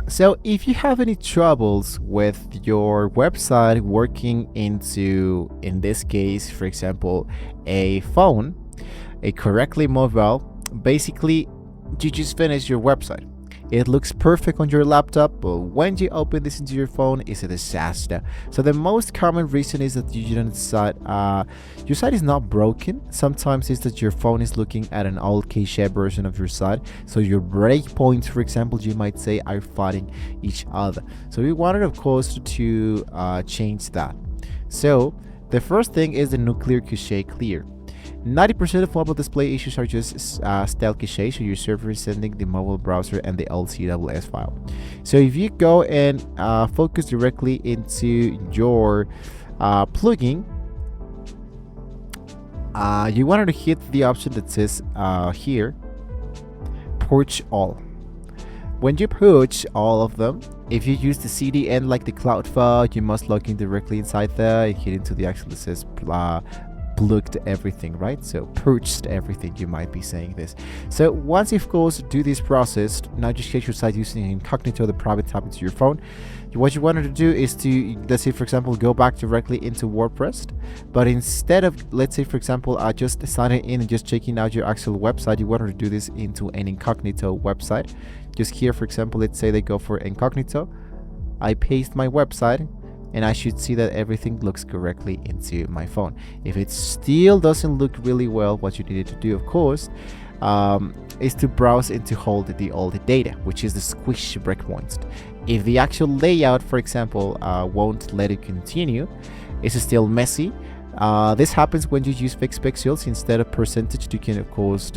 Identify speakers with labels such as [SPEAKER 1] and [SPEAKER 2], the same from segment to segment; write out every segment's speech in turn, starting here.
[SPEAKER 1] So if you have any troubles with your website working into, in this case, for example, a phone, a correctly mobile, basically you just finish your website. It looks perfect on your laptop, but when you open this into your phone, it's a disaster. So the most common reason is that your site is not broken. Sometimes it's that your phone is looking at an old cache version of your site. So your breakpoints, for example, you might say, are fighting each other. So we wanted, of course, to change that. So the first thing is the nuclear cache clear. 90% of mobile display issues are just stale cache, so your server is sending the mobile browser and the LCSS file. So if you go and focus directly into your plugin, you wanted to hit the option that says here, purge all. When you purge all of them, if you use the CDN like the cloud file, you must log in directly inside there and hit into the actual that says plugged everything, right? So purged everything, you might be saying this. So once you, of course, do this process, now just get your site using incognito, the private tab into your phone. What you wanted to do is to, let's say, for example, go back directly into WordPress, but instead of, let's say, for example, just signing in and just checking out your actual website, you wanted to do this into an incognito website. Just here, for example, let's say they go for incognito. I paste my website, and I should see that everything looks correctly into my phone. If it still doesn't look really well, what you needed to do, of course, is to browse and to hold the old data, which is the squish breakpoints. If the actual layout, for example, won't let it continue, it's still messy. This happens when you use fixed pixels instead of percentage. You can, of course,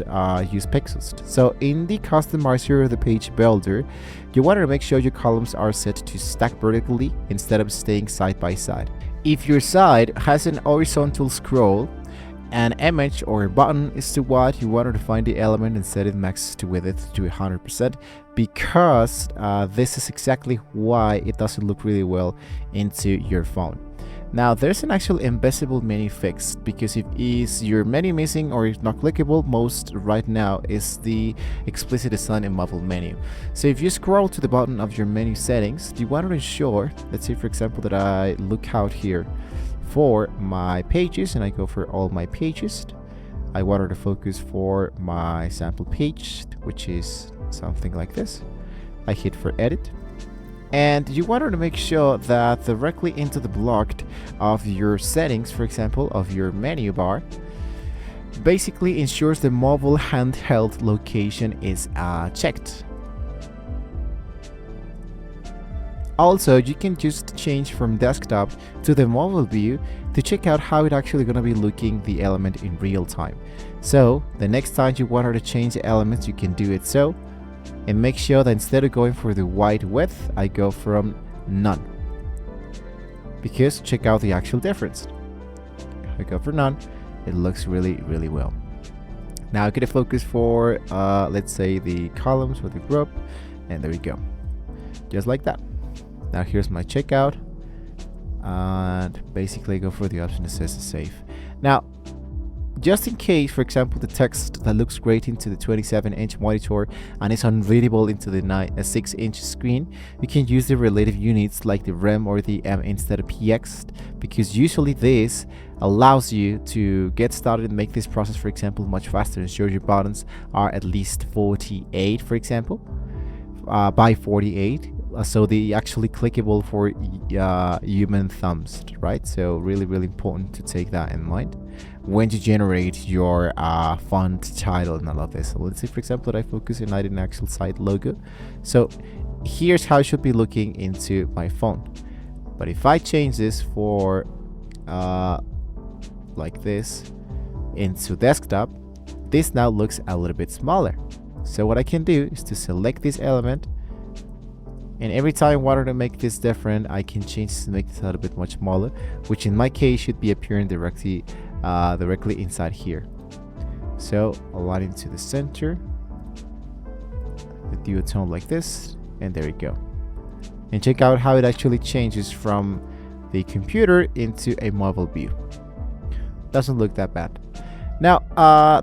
[SPEAKER 1] use pixels. So in the customizer of the page builder, you want to make sure your columns are set to stack vertically instead of staying side by side. If your site has an horizontal scroll, an image or a button is too wide, you want to find the element and set it max to width to 100%, because this is exactly why it doesn't look really well into your phone. Now there's an actual invisible menu fixed, because if is your menu missing or is not clickable, most right now is the explicit design and mobile menu. So if you scroll to the bottom of your menu settings, you want to ensure, let's say for example that I look out here for my pages and I go for all my pages. I wanted to focus for my sample page, which is something like this. I hit for edit. And you wanted to make sure that directly into the block of your settings, for example, of your menu bar, basically ensures the mobile handheld location is checked. Also, you can just change from desktop to the mobile view to check out how it actually going to be looking the element in real time. So the next time you wanted to change the elements, you can do it so. And make sure that instead of going for the wide width, I go from none, because check out the actual difference. I go for none, it looks really well. Now I get a focus for let's say the columns or the group, and there we go, just like that. Now here's my checkout, and basically go for the option that says save. Now just in case, for example, the text that looks great into the 27-inch monitor and is unreadable into the 6-inch screen, you can use the relative units like the rem or the m instead of px, because usually this allows you to get started and make this process, for example, much faster. Ensure your buttons are at least 48, for example, by 48. So they actually clickable for human thumbs, right? So really important to take that in mind when you generate your font title and all of this. So let's say, for example, that I focus on an actual site logo. So here's how it should be looking into my phone. But if I change this for like this into desktop, this now looks a little bit smaller. So what I can do is to select this element, and every time I wanted to make this different, I can change to make this a little bit much smaller, which in my case should be appearing directly inside here. So align it to the center, the duotone like this, and there we go. And check out how it actually changes from the computer into a mobile view. Doesn't look that bad. Now,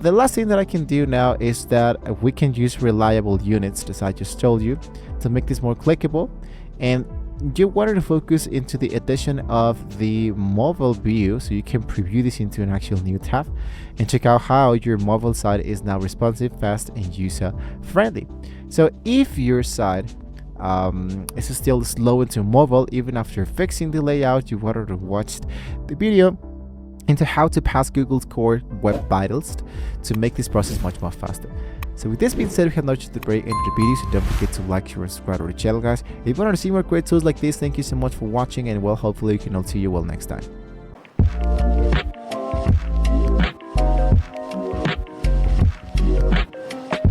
[SPEAKER 1] the last thing that I can do now is that we can use reliable units, as I just told you. to make this more clickable. And you wanted to focus into the addition of the mobile view, so you can preview this into an actual new tab and check out how your mobile site is now responsive, fast, and user friendly. So if your site is still slow into mobile even after fixing the layout, you wanted to watch the video into how to pass Google's core web vitals to make this process much more faster. So with this being said, we have now reached the very end of the video, so don't forget to like, share, and subscribe to the channel, guys. If you want to see more great tools like this, thank you so much for watching, and well, hopefully we can all see you well next time.